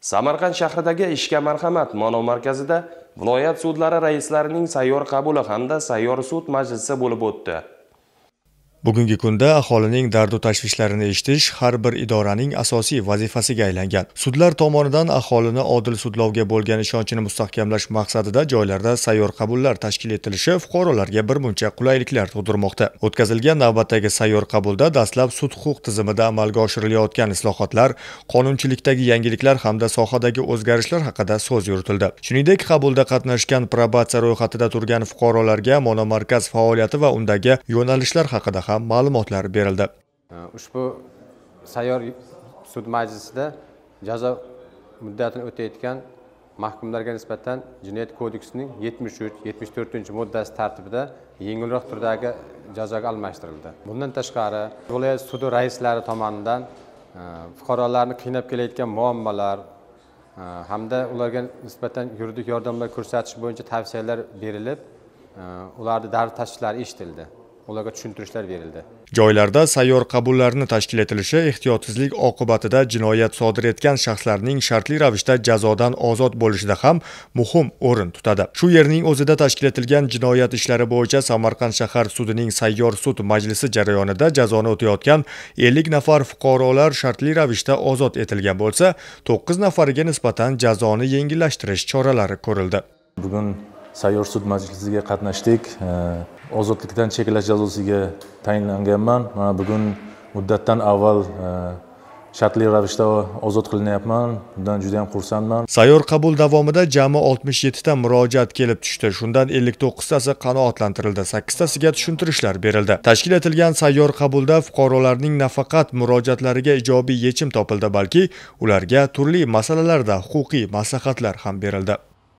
Samarqand shahridagi Ishga marhamat monomarkazida viloyat sudlari raislarining sayyor qabuli hamda sayyor sud majlisi bo'lib o'tdi. Bugungi kunda aholining dardu tashvishlarini eshitish har bir idoraning asosiy vazifasiga aylangan. Sudlar tomonidan aholini odil sudlovga bo'lgan ishonchini mustahkamlash maqsadida joylarda sayyor qabullar tashkil etilishi fuqarolarga bir muncha qulayliklar tug'dirmoqda. O'tkazilgan navbatdagi sayyor qabulda dastlab sud huquq tizimida amalga oshirilayotgan islohotlar, qonunchilikdagi yangiliklar hamda sohadagi o'zgarishlar haqida so'z yuritildi. Shuningdek, qabulda qatnashgan probatsiya ro'yxatida turgan fuqarolarga monomarkaz faoliyati va undagi yo'nalishlar haqida ma'lumotlar berildi. Ushbu sayyor sud majlisida jazo muddatini o'tayotgan mahkumlarga nisbatan Jinoyat kodeksining 73-74-moddasi tartibida yengilroq turdagi jazoga almashtirildi. Bundan tashqari, viloyat sudi raislari tomonidan fuqarolarni qiynab kelayotgan muammolar hamda ularga nisbatan yuridik yordamlar ko'rsatish bo'yicha tavsiyalar berilib, ularning dardu tashvishlari eshitildi. Ularga tushuntirishlar berildi. Joylarda sayyor qabullarni tashkil etilishi ehtiyotsizlik oqibatida jinoyat sodir etgan shaxslarning shartli ravishda jazodan ozod bo'lishida ham muhim o'rin tutadi. Shu yerning o'zida tashkil etilgan jinoyat ishlari bo'yicha Samarqand shahar sudining sayyor sud majlisi jarayonida jazoni o'tayotgan 50 nafar fuqarolar shartli ravishda ozod etilgan bo'lsa, 9 nafariga nisbatan jazoni yengillashtirish choralari ko'rildi. Bugun sayyor sud majlisiga qatnashdik. Ozodlikdan cheklash jazosiga tayinlanganman. Mana bugun muddatdan avval shartli ravishda ozod qilinyapman. Bundan juda ham xursandman. Sayyor qabul davomida jami 67 ta murojaat kelib tushdi. Shundan 59 tasi qanoatlantirildi, 8 tasiga tushuntirishlar berildi. Tashkil etilgan sayyor qabulda fuqarolarning nafaqat murojaatlariga ijobiy yechim topildi, balki ularga turli masalalarda huquqiy maslahatlar ham berildi.